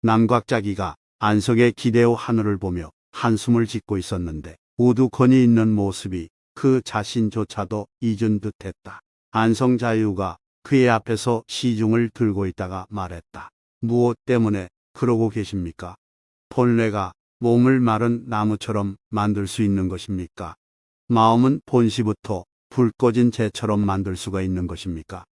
남곽자기가 안석의 기대어 하늘을 보며 한숨을 짓고 있었는데 우두커니 있는 모습이 그 자신조차도 잊은 듯했다. 안성자유가 그의 앞에서 시중을 들고 있다가 말했다. 무엇 때문에 그러고 계십니까? 본래가 몸을 마른 나무처럼 만들 수 있는 것입니까? 마음은 본시부터 불 꺼진 재처럼 만들 수가 있는 것입니까?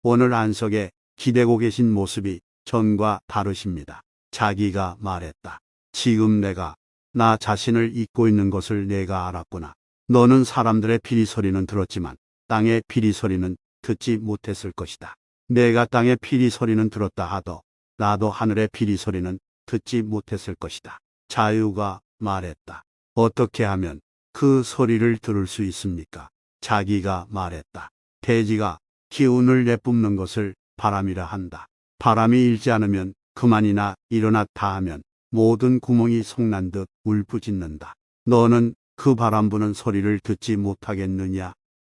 오늘 안석에 기대고 계신 모습이 전과 다르십니다. 자기가 말했다. 지금 내가 나 자신을 잊고 있는 것을 내가 알았구나. 너는 사람들의 피리 소리는 들었지만 땅의 피리 소리는 듣지 못했을 것이다. 내가 땅의 피리 소리는 들었다 하더 나도 하늘의 피리 소리는 듣지 못했을 것이다. 자유가 말했다. 어떻게 하면 그 소리를 들을 수 있습니까? 자기가 말했다. 대지가 기운을 내뿜는 것을 바람이라 한다. 바람이 일지 않으면 그만이나 일어났다 하면 모든 구멍이 성난 듯 울부짖는다. 너는 그 바람 부는 소리를 듣지 못하겠느냐?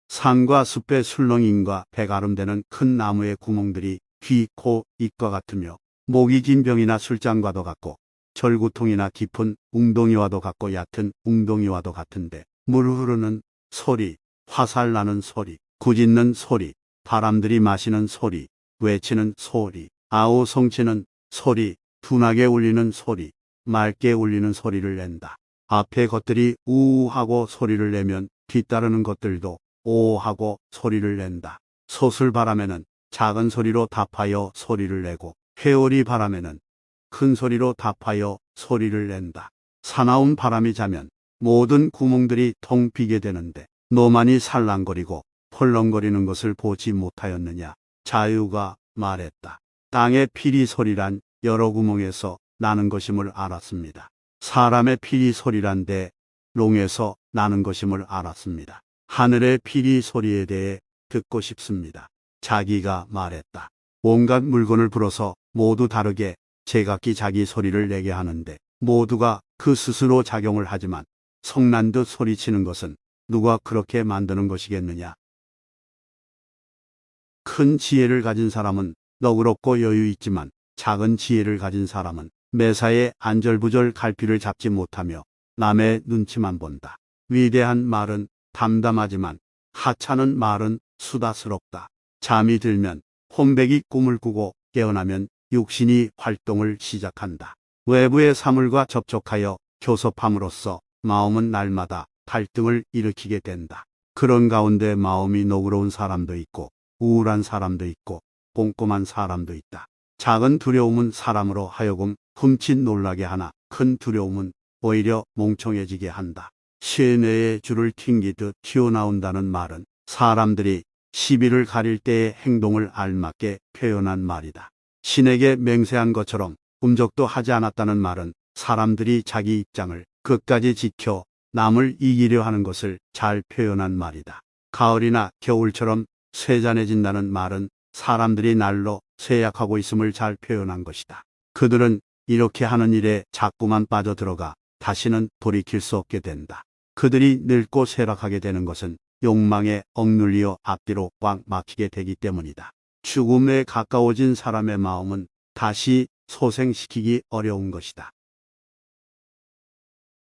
산과 숲의 술렁임과 배가름되는 큰 나무의 구멍들이 귀, 코, 입과 같으며 목이 긴 병이나 술장과도 같고 절구통이나 깊은 웅덩이와도 같고 얕은 웅덩이와도 같은데 물 흐르는 소리, 화살 나는 소리, 구짖는 소리, 바람들이 마시는 소리, 외치는 소리, 아우 성치는 소리, 둔하게 울리는 소리, 맑게 울리는 소리를 낸다. 앞에 것들이 우우하고 소리를 내면 뒤따르는 것들도 오하고 소리를 낸다. 소슬바람에는 작은 소리로 답하여 소리를 내고 회오리 바람에는 큰 소리로 답하여 소리를 낸다. 사나운 바람이 자면 모든 구멍들이 텅 비게 되는데 너만이 살랑거리고 펄렁거리는 것을 보지 못하였느냐? 자유가 말했다. 땅의 피리 소리란 여러 구멍에서 나는 것임을 알았습니다. 사람의 피리 소리란 대롱에서 나는 것임을 알았습니다. 하늘의 피리 소리에 대해 듣고 싶습니다. 자기가 말했다. 온갖 물건을 불어서 모두 다르게 제각기 자기 소리를 내게 하는데 모두가 그 스스로 작용을 하지만 성난 듯 소리치는 것은 누가 그렇게 만드는 것이겠느냐? 큰 지혜를 가진 사람은 너그럽고 여유 있지만 작은 지혜를 가진 사람은 매사에 안절부절 갈피를 잡지 못하며 남의 눈치만 본다. 위대한 말은 담담하지만 하찮은 말은 수다스럽다. 잠이 들면 혼백이 꿈을 꾸고 깨어나면 육신이 활동을 시작한다. 외부의 사물과 접촉하여 교섭함으로써 마음은 날마다 갈등을 일으키게 된다. 그런 가운데 마음이 너그러운 사람도 있고 우울한 사람도 있고 꼼꼼한 사람도 있다. 작은 두려움은 사람으로 하여금 흠칫 놀라게 하나 큰 두려움은 오히려 멍청해지게 한다. 시내의 줄을 튕기듯 튀어나온다는 말은 사람들이 시비를 가릴 때의 행동을 알맞게 표현한 말이다. 신에게 맹세한 것처럼 꿈적도 하지 않았다는 말은 사람들이 자기 입장을 끝까지 지켜 남을 이기려 하는 것을 잘 표현한 말이다. 가을이나 겨울처럼 쇠잔해진다는 말은 사람들이 날로 쇠약하고 있음을 잘 표현한 것이다. 그들은 이렇게 하는 일에 자꾸만 빠져들어가 다시는 돌이킬 수 없게 된다. 그들이 늙고 쇠락하게 되는 것은 욕망에 억눌려 앞뒤로 꽉 막히게 되기 때문이다. 죽음에 가까워진 사람의 마음은 다시 소생시키기 어려운 것이다.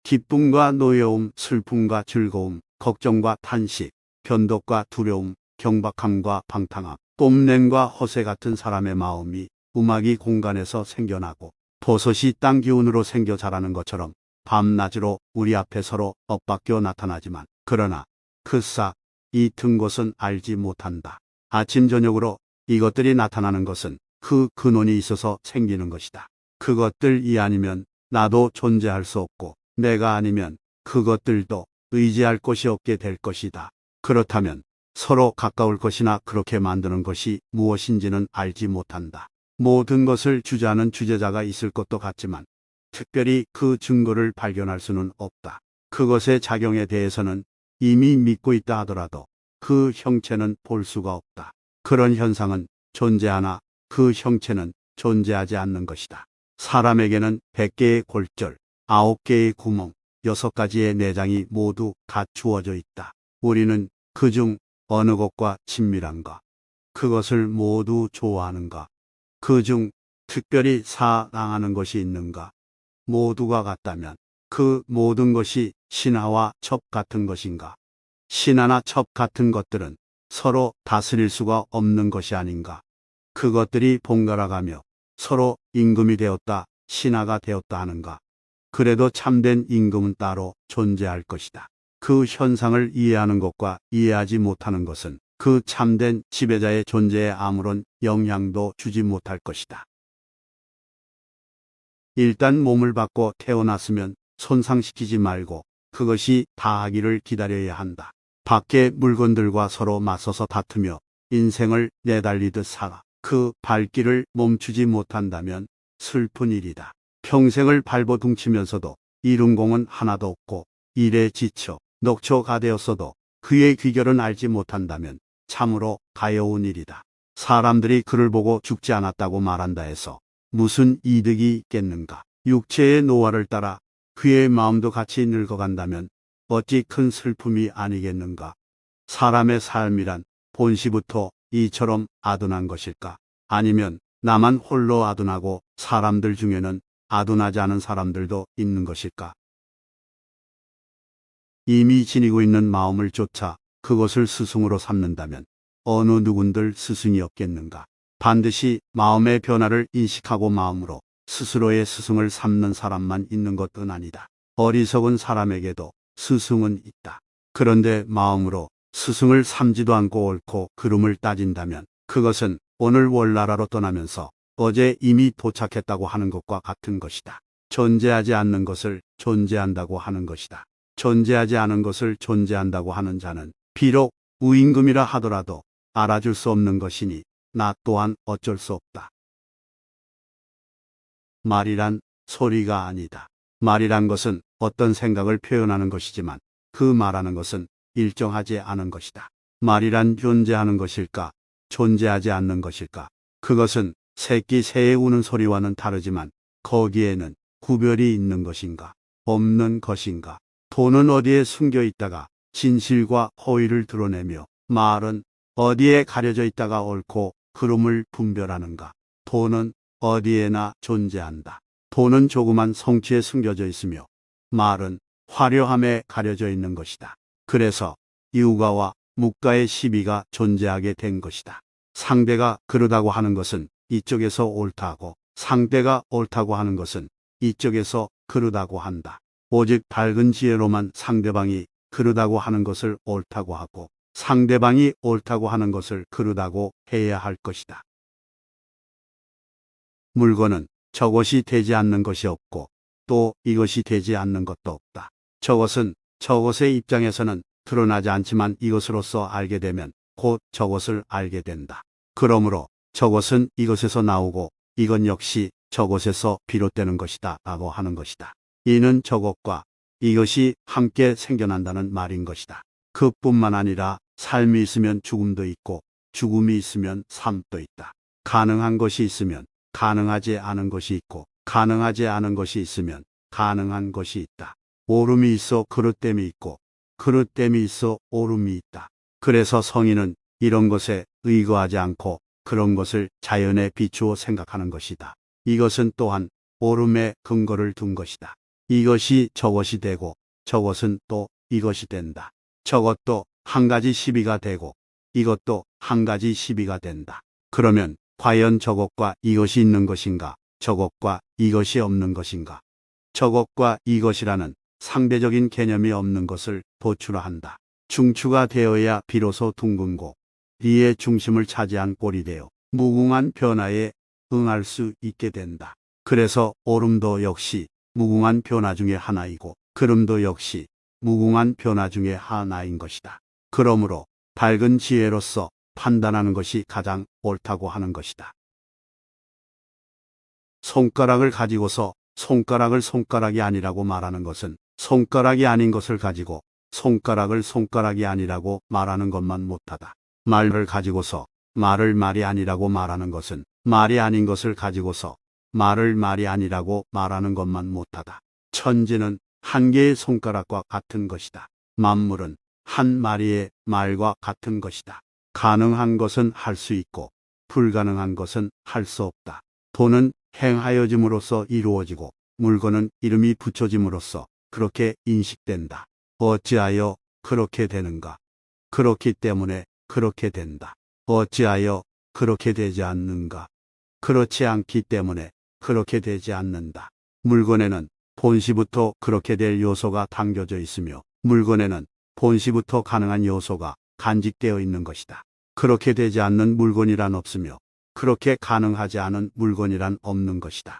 기쁨과 노여움, 슬픔과 즐거움, 걱정과 탄식, 변덕과 두려움, 경박함과 방탕함, 뽐냄과 허세 같은 사람의 마음이 우마기 공간에서 생겨나고 버섯이 땅 기운으로 생겨 자라는 것처럼 밤낮으로 우리 앞에 서로 엇바뀌어 나타나지만 그러나 그 싹 이 든 것은 알지 못한다. 아침 저녁으로 이것들이 나타나는 것은 그 근원이 있어서 생기는 것이다. 그것들이 아니면 나도 존재할 수 없고 내가 아니면 그것들도 의지할 곳이 없게 될 것이다. 그렇다면 서로 가까울 것이나 그렇게 만드는 것이 무엇인지는 알지 못한다. 모든 것을 주재하는 주재자가 있을 것도 같지만 특별히 그 증거를 발견할 수는 없다. 그것의 작용에 대해서는 이미 믿고 있다 하더라도 그 형체는 볼 수가 없다. 그런 현상은 존재하나 그 형체는 존재하지 않는 것이다. 사람에게는 100개의 골절, 9개의 구멍, 6가지의 내장이 모두 갖추어져 있다. 우리는 그중 어느 것과 친밀한가? 그것을 모두 좋아하는가? 그중 특별히 사랑하는 것이 있는가? 모두가 같다면 그 모든 것이 신하와 첩 같은 것인가? 신하나 첩 같은 것들은 서로 다스릴 수가 없는 것이 아닌가? 그것들이 번갈아가며 서로 임금이 되었다, 신하가 되었다 하는가? 그래도 참된 임금은 따로 존재할 것이다. 그 현상을 이해하는 것과 이해하지 못하는 것은 그 참된 지배자의 존재에 아무런 영향도 주지 못할 것이다. 일단 몸을 받고 태어났으면 손상시키지 말고 그것이 다하기를 기다려야 한다. 밖의 물건들과 서로 맞서서 다투며 인생을 내달리듯 살아. 그 발길을 멈추지 못한다면 슬픈 일이다. 평생을 발버둥치면서도 이룬 공은 하나도 없고 일에 지쳐 녹초가 되었어도 그의 귀결은 알지 못한다면 참으로 가여운 일이다. 사람들이 그를 보고 죽지 않았다고 말한다 해서 무슨 이득이 있겠는가? 육체의 노화를 따라 그의 마음도 같이 늙어간다면 어찌 큰 슬픔이 아니겠는가? 사람의 삶이란 본시부터 이처럼 아둔한 것일까? 아니면 나만 홀로 아둔하고 사람들 중에는 아둔하지 않은 사람들도 있는 것일까? 이미 지니고 있는 마음을 쫓아 그것을 스승으로 삼는다면 어느 누군들 스승이 없겠는가? 반드시 마음의 변화를 인식하고 마음으로 스스로의 스승을 삼는 사람만 있는 것은 아니다. 어리석은 사람에게도 스승은 있다. 그런데 마음으로 스승을 삼지도 않고 옳고 그름을 따진다면 그것은 오늘 월나라로 떠나면서 어제 이미 도착했다고 하는 것과 같은 것이다. 존재하지 않는 것을 존재한다고 하는 것이다. 존재하지 않은 것을 존재한다고 하는 자는 비록 우임금이라 하더라도 알아줄 수 없는 것이니 나 또한 어쩔 수 없다. 말이란 소리가 아니다. 말이란 것은 어떤 생각을 표현하는 것이지만 그 말하는 것은 일정하지 않은 것이다. 말이란 존재하는 것일까? 존재하지 않는 것일까? 그것은 새끼 새의 우는 소리와는 다르지만 거기에는 구별이 있는 것인가? 없는 것인가? 돈은 어디에 숨겨 있다가 진실과 허위를 드러내며 말은 어디에 가려져 있다가 옳고 그름을 분별하는가? 돈은 어디에나 존재한다. 돈은 조그만 성취에 숨겨져 있으며 말은 화려함에 가려져 있는 것이다. 그래서 유가와 묵가의 시비가 존재하게 된 것이다. 상대가 그러다고 하는 것은 이쪽에서 옳다고, 상대가 옳다고 하는 것은 이쪽에서 그러다고 한다. 오직 밝은 지혜로만 상대방이 그러다고 하는 것을 옳다고 하고 상대방이 옳다고 하는 것을 그러다고 해야 할 것이다. 물건은 저것이 되지 않는 것이 없고 또 이것이 되지 않는 것도 없다. 저것은 저것의 입장에서는 드러나지 않지만 이것으로서 알게 되면 곧 저것을 알게 된다. 그러므로 저것은 이것에서 나오고 이건 역시 저것에서 비롯되는 것이다 라고 하는 것이다. 이는 저것과 이것이 함께 생겨난다는 말인 것이다. 그뿐만 아니라 삶이 있으면 죽음도 있고 죽음이 있으면 삶도 있다. 가능한 것이 있으면 가능하지 않은 것이 있고 가능하지 않은 것이 있으면 가능한 것이 있다. 오름이 있어 그릇됨이 있고 그릇됨이 있어 오름이 있다. 그래서 성인은 이런 것에 의거하지 않고 그런 것을 자연에 비추어 생각하는 것이다. 이것은 또한 오름에 근거를 둔 것이다. 이것이 저것이 되고 저것은 또 이것이 된다. 저것도 한 가지 시비가 되고 이것도 한 가지 시비가 된다. 그러면 과연 저것과 이것이 있는 것인가? 저것과 이것이 없는 것인가? 저것과 이것이라는 상대적인 개념이 없는 것을 도출한다. 중추가 되어야 비로소 둥근고 이의 중심을 차지한 꼴이 되어 무궁한 변화에 응할 수 있게 된다. 그래서 오름도 역시 무궁한 변화 중의 하나이고 그름도 역시 무궁한 변화 중의 하나인 것이다. 그러므로 밝은 지혜로서 판단하는 것이 가장 옳다고 하는 것이다. 손가락을 가지고서 손가락을 손가락이 아니라고 말하는 것은 손가락이 아닌 것을 가지고 손가락을 손가락이 아니라고 말하는 것만 못하다. 말을 가지고서 말을 말이 아니라고 말하는 것은 말이 아닌 것을 가지고서 말을 말이 아니라고 말하는 것만 못하다. 천지는 한 개의 손가락과 같은 것이다. 만물은 한 마리의 말과 같은 것이다. 가능한 것은 할 수 있고 불가능한 것은 할 수 없다. 돈은 행하여짐으로써 이루어지고 물건은 이름이 붙여짐으로써 그렇게 인식된다. 어찌하여 그렇게 되는가? 그렇기 때문에 그렇게 된다. 어찌하여 그렇게 되지 않는가? 그렇지 않기 때문에 그렇게 되지 않는다. 물건에는 본시부터 그렇게 될 요소가 담겨져 있으며 물건에는 본시부터 가능한 요소가 간직되어 있는 것이다. 그렇게 되지 않는 물건이란 없으며 그렇게 가능하지 않은 물건이란 없는 것이다.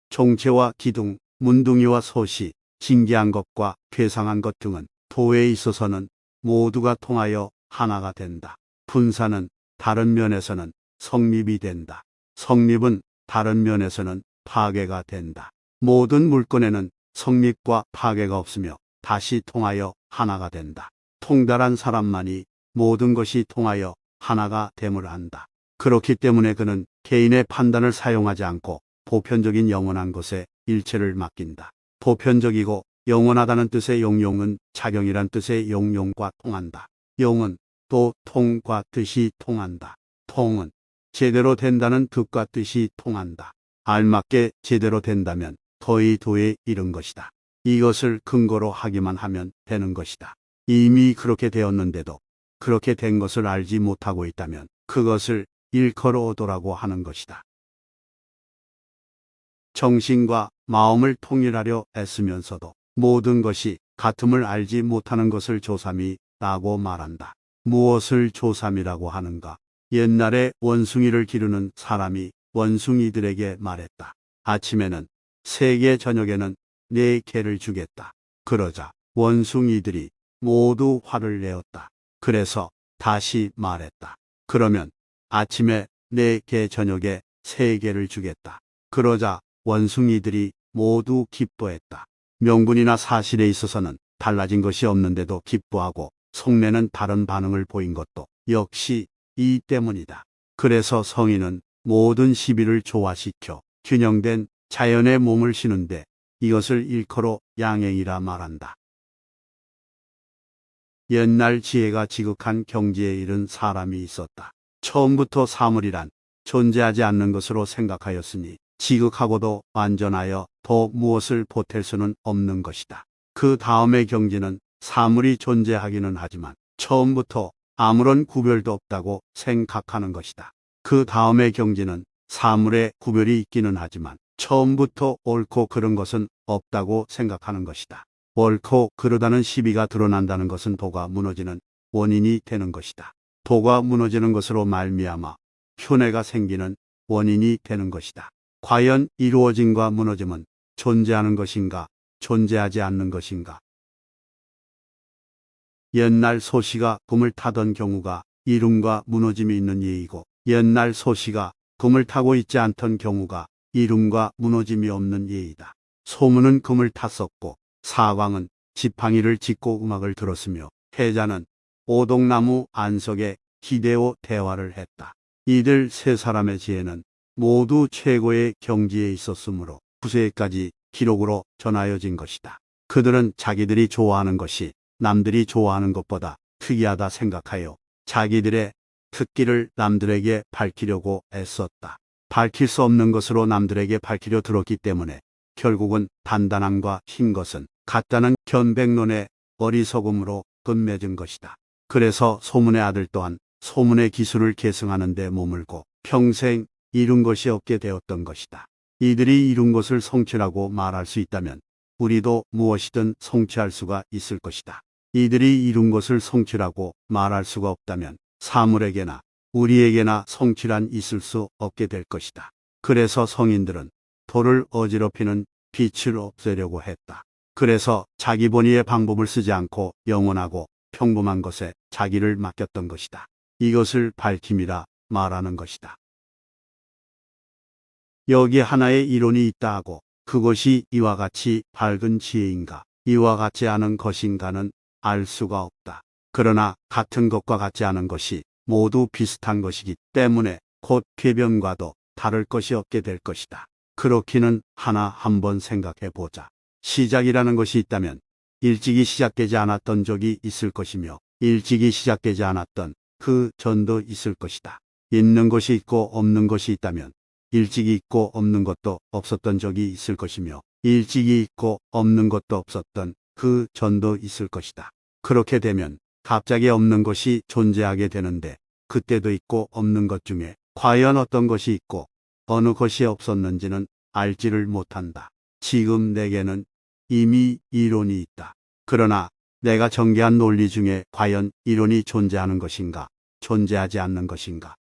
종체와 기둥, 문둥이와 솥이, 진기한 것과 괴상한 것 등은 도에 있어서는 모두가 통하여 하나가 된다. 분사는 다른 면에서는 성립이 된다. 성립은 다른 면에서는 파괴가 된다. 모든 물건에는 성립과 파괴가 없으며 다시 통하여 하나가 된다. 통달한 사람만이 모든 것이 통하여 하나가 됨을 안다. 그렇기 때문에 그는 개인의 판단을 사용하지 않고 보편적인 영원한 것에 일체를 맡긴다. 보편적이고 영원하다는 뜻의 용용은 작용이란 뜻의 용용과 통한다. 용은 또 통과 뜻이 통한다. 통은 제대로 된다는 뜻과 뜻이 통한다. 알맞게 제대로 된다면 거의 도에 이른 것이다. 이것을 근거로 하기만 하면 되는 것이다. 이미 그렇게 되었는데도 그렇게 된 것을 알지 못하고 있다면 그것을 일컬어오도라고 하는 것이다. 정신과 마음을 통일하려 애쓰면서도 모든 것이 같음을 알지 못하는 것을 조삼이라고 말한다. 무엇을 조삼이라고 하는가? 옛날에 원숭이를 기르는 사람이 원숭이들에게 말했다. 아침에는 3개, 저녁에는 4개를 주겠다. 그러자 원숭이들이 모두 화를 내었다. 그래서 다시 말했다. 그러면 아침에 4개, 저녁에 3개를 주겠다. 그러자 원숭이들이 모두 기뻐했다. 명분이나 사실에 있어서는 달라진 것이 없는데도 기뻐하고 속내는 다른 반응을 보인 것도 역시 이 때문이다. 그래서 성인은 모든 시비를 조화시켜 균형된 자연의 몸을 쉬는데 이것을 일컬어 양행이라 말한다. 옛날 지혜가 지극한 경지에 이른 사람이 있었다. 처음부터 사물이란 존재하지 않는 것으로 생각하였으니 지극하고도 완전하여 더 무엇을 보탤 수는 없는 것이다. 그 다음의 경지는 사물이 존재하기는 하지만 처음부터 아무런 구별도 없다고 생각하는 것이다. 그 다음의 경지는 사물의 구별이 있기는 하지만 처음부터 옳고 그른 것은 없다고 생각하는 것이다. 옳고 그르다는 시비가 드러난다는 것은 도가 무너지는 원인이 되는 것이다. 도가 무너지는 것으로 말미암아 흉내가 생기는 원인이 되는 것이다. 과연 이루어짐과 무너짐은 존재하는 것인가, 존재하지 않는 것인가? 옛날 소시가 금을 타던 경우가 이룸과 무너짐이 있는 예이고 옛날 소시가 금을 타고 있지 않던 경우가 이룸과 무너짐이 없는 예이다. 소문은 금을 탔었고 사광은 지팡이를 짚고 음악을 들었으며 해자는 오동나무 안석에 기대어 대화를 했다. 이들 3사람의 지혜는 모두 최고의 경지에 있었으므로 후세까지 기록으로 전하여진 것이다. 그들은 자기들이 좋아하는 것이 남들이 좋아하는 것보다 특이하다 생각하여 자기들의 특기를 남들에게 밝히려고 애썼다. 밝힐 수 없는 것으로 남들에게 밝히려 들었기 때문에 결국은 단단함과 흰 것은 같다는 견백론의 어리석음으로 끝맺은 것이다. 그래서 소문의 아들 또한 소문의 기술을 계승하는 데 머물고 평생 이룬 것이 없게 되었던 것이다. 이들이 이룬 것을 성취라고 말할 수 있다면 우리도 무엇이든 성취할 수가 있을 것이다. 이들이 이룬 것을 성취라고 말할 수가 없다면 사물에게나 우리에게나 성취란 있을 수 없게 될 것이다. 그래서 성인들은 도를 어지럽히는 빛을 없애려고 했다. 그래서 자기 본의의 방법을 쓰지 않고 영원하고 평범한 것에 자기를 맡겼던 것이다. 이것을 밝힘이라 말하는 것이다. 여기 하나의 이론이 있다 하고 그것이 이와 같이 밝은 지혜인가 이와 같지 않은 것인가는 알 수가 없다. 그러나 같은 것과 같지 않은 것이 모두 비슷한 것이기 때문에 곧 궤변과도 다를 것이 없게 될 것이다. 그렇기는 하나 한번 생각해 보자. 시작이라는 것이 있다면 일찍이 시작되지 않았던 적이 있을 것이며 일찍이 시작되지 않았던 그 전도 있을 것이다. 있는 것이 있고 없는 것이 있다면 일찍이 있고 없는 것도 없었던 적이 있을 것이며 일찍이 있고 없는 것도 없었던 그 전도 있을 것이다. 그렇게 되면 갑자기 없는 것이 존재하게 되는데 그때도 있고 없는 것 중에 과연 어떤 것이 있고 어느 것이 없었는지는 알지를 못한다. 지금 내게는 이미 이론이 있다. 그러나 내가 전개한 논리 중에 과연 이론이 존재하는 것인가, 존재하지 않는 것인가.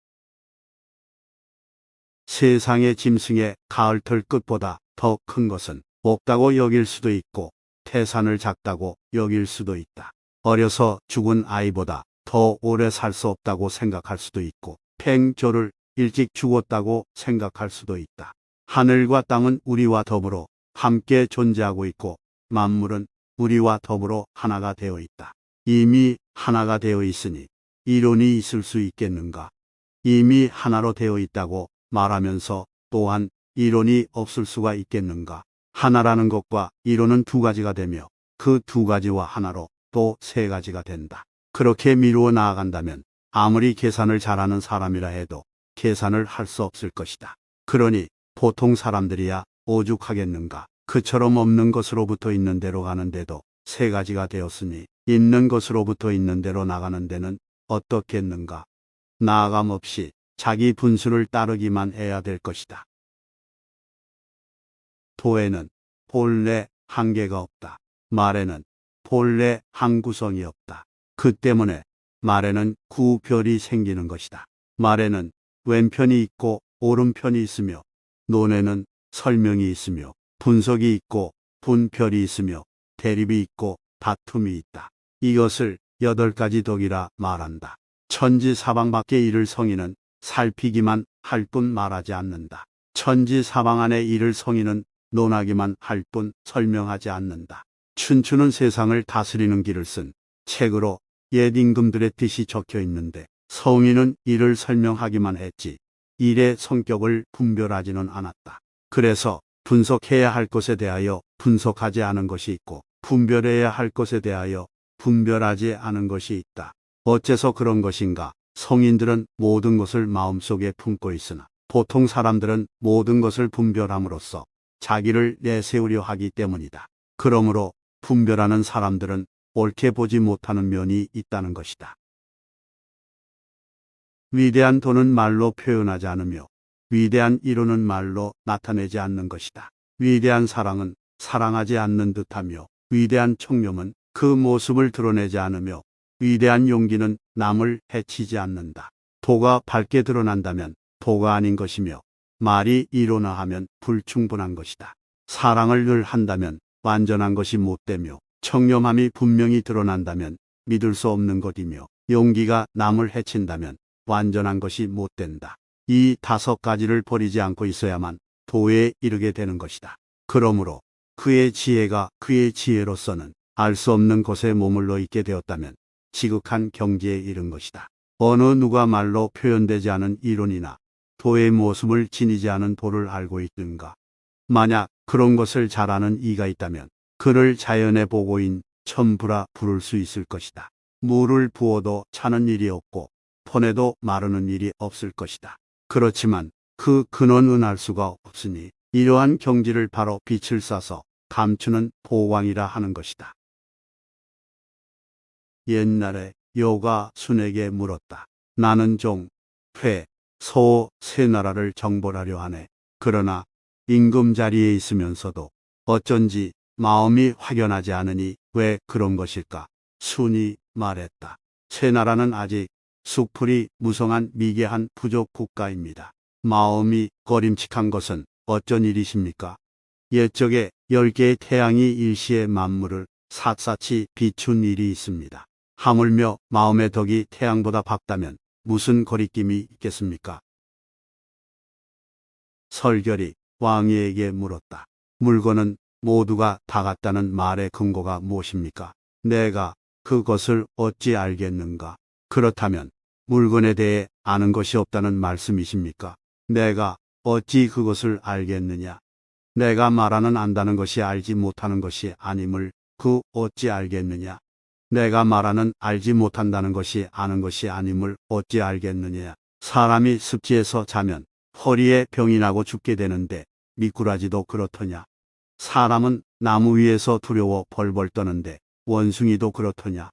세상의 짐승의 가을털 끝보다 더 큰 것은 없다고 여길 수도 있고 태산을 작다고 여길 수도 있다. 어려서 죽은 아이보다 더 오래 살 수 없다고 생각할 수도 있고 팽조를 일찍 죽었다고 생각할 수도 있다. 하늘과 땅은 우리와 더불어 함께 존재하고 있고 만물은 우리와 더불어 하나가 되어 있다. 이미 하나가 되어 있으니 이론이 있을 수 있겠는가? 이미 하나로 되어 있다고 말하면서 또한 이론이 없을 수가 있겠는가? 하나라는 것과 이론은 두 가지가 되며 그 두 가지와 하나로 또 세 가지가 된다. 그렇게 미루어 나아간다면 아무리 계산을 잘하는 사람이라 해도 계산을 할 수 없을 것이다. 그러니 보통 사람들이야 오죽하겠는가. 그처럼 없는 것으로부터 있는 데로 가는데도 세 가지가 되었으니 있는 것으로부터 있는 데로 나가는 데는 어떻겠는가. 나아감 없이 자기 분수를 따르기만 해야 될 것이다. 도에는 본래 한계가 없다. 말에는 본래 한구성이 없다. 그 때문에 말에는 구별이 생기는 것이다. 말에는 왼편이 있고 오른편이 있으며 논에는 설명이 있으며 분석이 있고 분별이 있으며 대립이 있고 다툼이 있다. 이것을 8가지 덕이라 말한다. 천지사방밖의 일을 성인은 살피기만 할 뿐 말하지 않는다. 천지사방 안의 일을 성인은 논하기만 할 뿐 설명하지 않는다. 춘추는 세상을 다스리는 길을 쓴 책으로 옛 임금들의 뜻이 적혀 있는데 성인은 일을 설명하기만 했지 일의 성격을 분별하지는 않았다. 그래서 분석해야 할 것에 대하여 분석하지 않은 것이 있고 분별해야 할 것에 대하여 분별하지 않은 것이 있다. 어째서 그런 것인가? 성인들은 모든 것을 마음속에 품고 있으나 보통 사람들은 모든 것을 분별함으로써 자기를 내세우려 하기 때문이다. 그러므로 분별하는 사람들은 옳게 보지 못하는 면이 있다는 것이다. 위대한 도는 말로 표현하지 않으며 위대한 이론은 말로 나타내지 않는 것이다. 위대한 사랑은 사랑하지 않는 듯하며 위대한 청렴은 그 모습을 드러내지 않으며 위대한 용기는 남을 해치지 않는다. 도가 밝게 드러난다면 도가 아닌 것이며 말이 이론화하면 불충분한 것이다. 사랑을 늘 한다면 완전한 것이 못되며 청렴함이 분명히 드러난다면 믿을 수 없는 것이며 용기가 남을 해친다면 완전한 것이 못된다. 이 5가지를 버리지 않고 있어야만 도에 이르게 되는 것이다. 그러므로 그의 지혜가 그의 지혜로서는 알 수 없는 곳에 머물러 있게 되었다면 지극한 경지에 이른 것이다. 어느 누가 말로 표현되지 않은 이론이나 도의 모습을 지니지 않은 도를 알고 있든가. 만약 그런 것을 잘 아는 이가 있다면 그를 자연의 보고인 천부라 부를 수 있을 것이다. 물을 부어도 차는 일이 없고 퍼내도 마르는 일이 없을 것이다. 그렇지만 그 근원은 알 수가 없으니 이러한 경지를 바로 빛을 쏴서 감추는 보광이라 하는 것이다. 옛날에 여가 순에게 물었다. 나는 종, 회, 소 세 나라를 정벌하려 하네. 그러나 임금 자리에 있으면서도 어쩐지 마음이 확연하지 않으니 왜 그런 것일까? 순이 말했다. 세 나라는 아직 수풀이 무성한 미개한 부족 국가입니다. 마음이 꺼림칙한 것은 어쩐 일이십니까? 옛적에 10개의 태양이 일시에 만물을 샅샅이 비춘 일이 있습니다. 하물며 마음의 덕이 태양보다 밝다면 무슨 거리낌이 있겠습니까? 설결이 왕위에게 물었다. 물건은 모두가 다 같다는 말의 근거가 무엇입니까? 내가 그것을 어찌 알겠는가? 그렇다면 물건에 대해 아는 것이 없다는 말씀이십니까? 내가 어찌 그것을 알겠느냐? 내가 말하는 안다는 것이 알지 못하는 것이 아님을 그 어찌 알겠느냐? 내가 말하는 알지 못한다는 것이 아는 것이 아님을 어찌 알겠느냐? 사람이 습지에서 자면 허리에 병이 나고 죽게 되는데 미꾸라지도 그렇더냐. 사람은 나무 위에서 두려워 벌벌 떠는데 원숭이도 그렇더냐.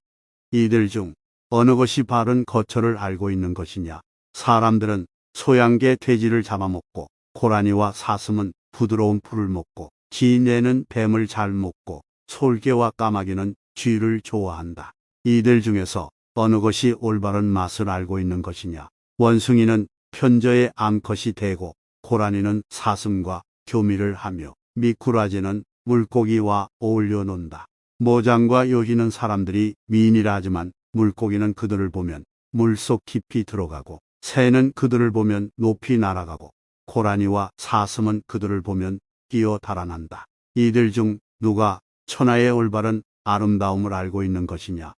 이들 중 어느 것이 바른 거처를 알고 있는 것이냐. 사람들은 소양개 돼지를 잡아먹고 고라니와 사슴은 부드러운 풀을 먹고 기내는 뱀을 잘 먹고 솔개와 까마귀는 쥐를 좋아한다. 이들 중에서 어느 것이 올바른 맛을 알고 있는 것이냐. 원숭이는 편저에 암컷이 되고 고라니는 사슴과 교미를 하며 미꾸라지는 물고기와 어울려 논다. 모장과 요기는 사람들이 미인이라 하지만 물고기는 그들을 보면 물속 깊이 들어가고 새는 그들을 보면 높이 날아가고 고라니와 사슴은 그들을 보면 뛰어 달아난다. 이들 중 누가 천하의 올바른 아름다움을 알고 있는 것이냐.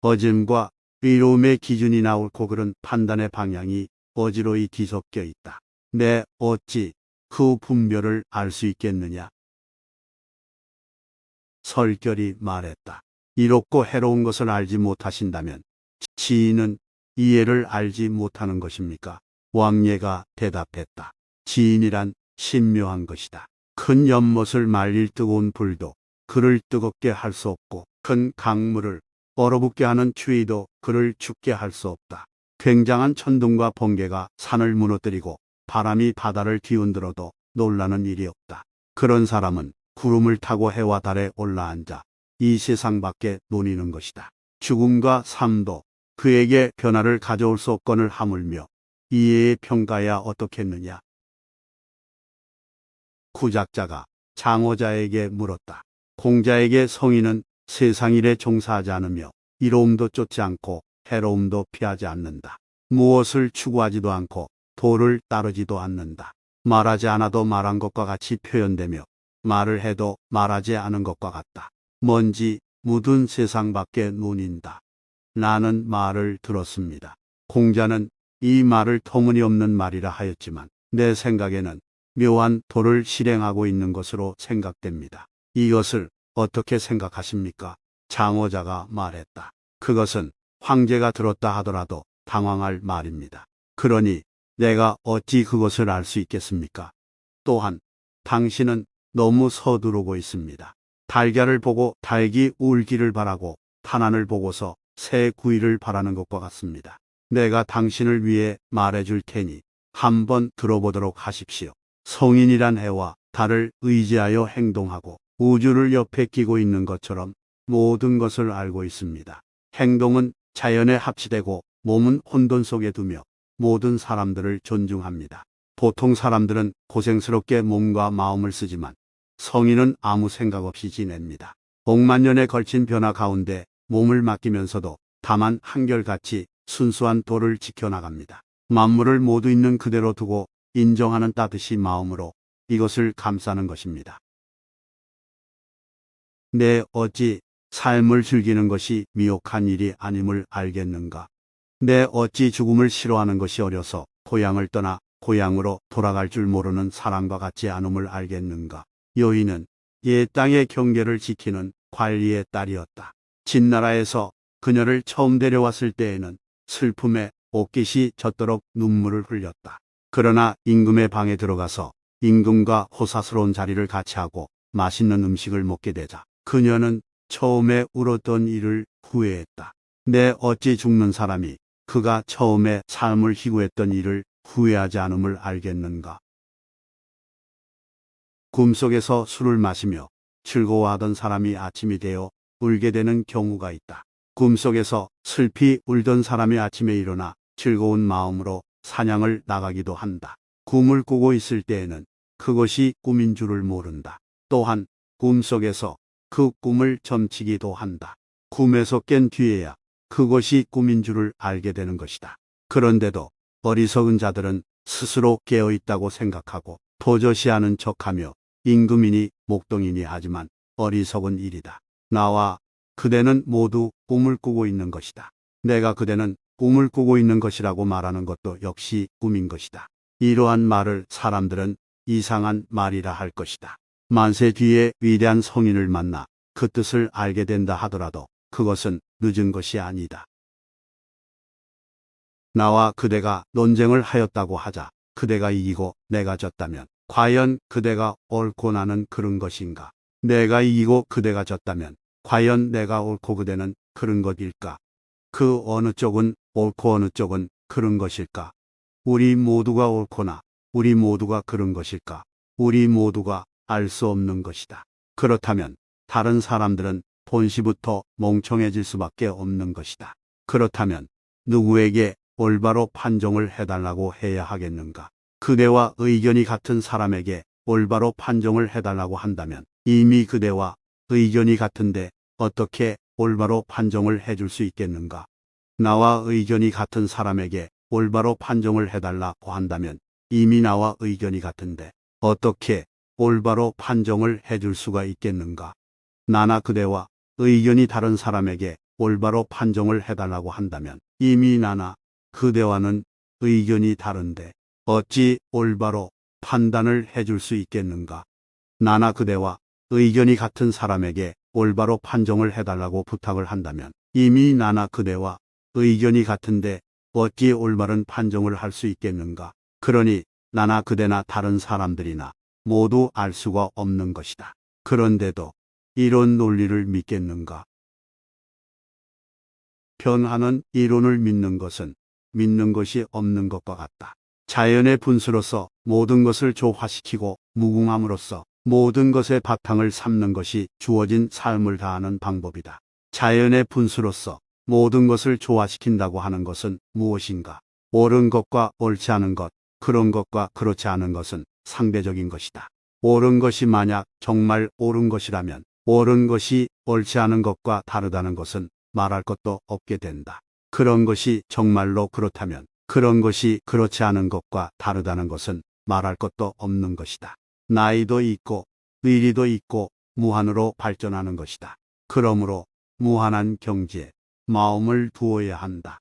어짐과 의로움의 기준이 나옳고 그런 판단의 방향이 어지러이 뒤섞여 있다. 내 어찌 그 분별을 알 수 있겠느냐. 설결이 말했다. 이롭고 해로운 것을 알지 못하신다면 지인은 이해를 알지 못하는 것입니까? 왕예가 대답했다. 지인이란 신묘한 것이다. 큰 연못을 말릴 뜨거운 불도 그를 뜨겁게 할 수 없고 큰 강물을 얼어붙게 하는 추위도 그를 춥게 할 수 없다. 굉장한 천둥과 번개가 산을 무너뜨리고 바람이 바다를 뒤흔들어도 놀라는 일이 없다. 그런 사람은 구름을 타고 해와 달에 올라앉아 이 세상 밖에 논이는 것이다. 죽음과 삶도 그에게 변화를 가져올 수 없거늘 하물며 이해의 평가야 어떻겠느냐. 구작자가 장어자에게 물었다. 공자에게 성인은 세상 일에 종사하지 않으며 이로움도 쫓지 않고 해로움도 피하지 않는다. 무엇을 추구하지도 않고 도를 따르지도 않는다. 말하지 않아도 말한 것과 같이 표현되며 말을 해도 말하지 않은 것과 같다. 먼지 묻은 세상 밖에 논인다. 나는 말을 들었습니다. 공자는 이 말을 터무니없는 말이라 하였지만 내 생각에는 묘한 도를 실행하고 있는 것으로 생각됩니다. 이것을 어떻게 생각하십니까? 장어자가 말했다. 그것은 황제가 들었다 하더라도 당황할 말입니다. 그러니 내가 어찌 그것을 알 수 있겠습니까? 또한 당신은 너무 서두르고 있습니다. 달걀을 보고 닭이 울기를 바라고 탄환을 보고서 새 구이를 바라는 것과 같습니다. 내가 당신을 위해 말해줄 테니 한번 들어보도록 하십시오. 성인이란 해와 달을 의지하여 행동하고 우주를 옆에 끼고 있는 것처럼 모든 것을 알고 있습니다. 행동은 자연에 합치되고 몸은 혼돈 속에 두며 모든 사람들을 존중합니다. 보통 사람들은 고생스럽게 몸과 마음을 쓰지만 성인은 아무 생각 없이 지냅니다. 억만 년에 걸친 변화 가운데 몸을 맡기면서도 다만 한결같이 순수한 도를 지켜나갑니다. 만물을 모두 있는 그대로 두고 인정하는 따뜻이 마음으로 이것을 감싸는 것입니다. 내 어찌 삶을 즐기는 것이 미혹한 일이 아님을 알겠는가? 내 어찌 죽음을 싫어하는 것이 어려서 고향을 떠나 고향으로 돌아갈 줄 모르는 사람과 같지 않음을 알겠는가? 여인은 옛 땅의 경계를 지키는 관리의 딸이었다. 진나라에서 그녀를 처음 데려왔을 때에는 슬픔에 옷깃이 젖도록 눈물을 흘렸다. 그러나 임금의 방에 들어가서 임금과 호사스러운 자리를 같이 하고 맛있는 음식을 먹게 되자 그녀는 처음에 울었던 일을 후회했다. 내 어찌 죽는 사람이 그가 처음에 삶을 희구했던 일을 후회하지 않음을 알겠는가? 꿈속에서 술을 마시며 즐거워하던 사람이 아침이 되어 울게 되는 경우가 있다. 꿈속에서 슬피 울던 사람이 아침에 일어나 즐거운 마음으로 사냥을 나가기도 한다. 꿈을 꾸고 있을 때에는 그것이 꿈인 줄을 모른다. 또한 꿈속에서 그 꿈을 점치기도 한다. 꿈에서 깬 뒤에야 그것이 꿈인 줄을 알게 되는 것이다. 그런데도 어리석은 자들은 스스로 깨어있다고 생각하고 도저시 아는 척하며 임금이니 목동이니 하지만 어리석은 일이다. 나와 그대는 모두 꿈을 꾸고 있는 것이다. 내가 그대는 꿈을 꾸고 있는 것이라고 말하는 것도 역시 꿈인 것이다. 이러한 말을 사람들은 이상한 말이라 할 것이다. 만세 뒤에 위대한 성인을 만나 그 뜻을 알게 된다 하더라도 그것은 늦은 것이 아니다. 나와 그대가 논쟁을 하였다고 하자. 그대가 이기고 내가 졌다면 과연 그대가 옳고 나는 그른 것인가? 내가 이기고 그대가 졌다면 과연 내가 옳고 그대는 그른 것일까? 그 어느 쪽은 옳고 어느 쪽은 그른 것일까? 우리 모두가 옳거나 우리 모두가 그른 것일까? 우리 모두가 알 수 없는 것이다. 그렇다면 다른 사람들은 본시부터 멍청해질 수밖에 없는 것이다. 그렇다면 누구에게 올바로 판정을 해달라고 해야 하겠는가? 그대와 의견이 같은 사람에게 올바로 판정을 해달라고 한다면 이미 그대와 의견이 같은데 어떻게 올바로 판정을 해줄 수 있겠는가? 나와 의견이 같은 사람에게 올바로 판정을 해달라고 한다면 이미 나와 의견이 같은데 어떻게 올바로 판정을 해줄 수가 있겠는가? 나나 그대와 의견이 다른 사람에게 올바로 판정을 해달라고 한다면 이미 나나 그대와는 의견이 다른데 어찌 올바로 판단을 해줄 수 있겠는가? 나나 그대와 의견이 같은 사람에게 올바로 판정을 해달라고 부탁을 한다면 이미 나나 그대와 의견이 같은데 어찌 올바른 판정을 할 수 있겠는가? 그러니 나나 그대나 다른 사람들이나 모두 알 수가 없는 것이다. 그런데도 이런 논리를 믿겠는가? 변하는 이론을 믿는 것은 믿는 것이 없는 것과 같다. 자연의 분수로서 모든 것을 조화시키고 무궁함으로써 모든 것의 바탕을 삼는 것이 주어진 삶을 다하는 방법이다. 자연의 분수로서 모든 것을 조화시킨다고 하는 것은 무엇인가? 옳은 것과 옳지 않은 것, 그런 것과 그렇지 않은 것은 상대적인 것이다. 옳은 것이 만약 정말 옳은 것이라면 옳은 것이 옳지 않은 것과 다르다는 것은 말할 것도 없게 된다. 그런 것이 정말로 그렇다면 그런 것이 그렇지 않은 것과 다르다는 것은 말할 것도 없는 것이다. 나이도 있고 의리도 있고 무한으로 발전하는 것이다. 그러므로 무한한 경지에 마음을 두어야 한다.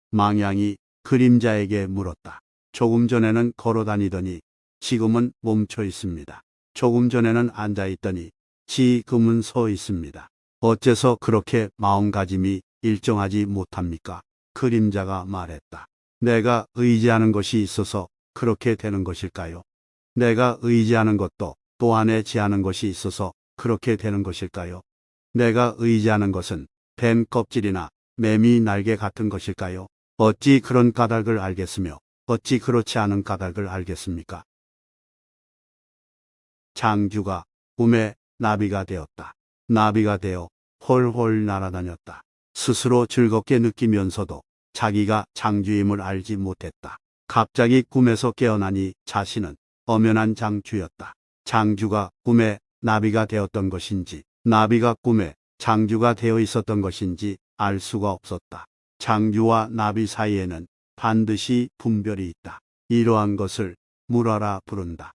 망양이 그림자에게 물었다. 조금 전에는 걸어 다니더니 지금은 멈춰 있습니다. 조금 전에는 앉아 있더니 지금은 서 있습니다. 어째서 그렇게 마음가짐이 일정하지 못합니까? 그림자가 말했다. 내가 의지하는 것이 있어서 그렇게 되는 것일까요? 내가 의지하는 것도 또 안에 지하는 것이 있어서 그렇게 되는 것일까요? 내가 의지하는 것은 뱀 껍질이나 매미 날개 같은 것일까요? 어찌 그런 까닭을 알겠으며 어찌 그렇지 않은 까닭을 알겠습니까? 장규가 꿈에 나비가 되었다. 나비가 되어 홀홀 날아다녔다. 스스로 즐겁게 느끼면서도 자기가 장주임을 알지 못했다. 갑자기 꿈에서 깨어나니 자신은 엄연한 장주였다. 장주가 꿈에 나비가 되었던 것인지 나비가 꿈에 장주가 되어 있었던 것인지 알 수가 없었다. 장주와 나비 사이에는 반드시 분별이 있다. 이러한 것을 물어라 부른다.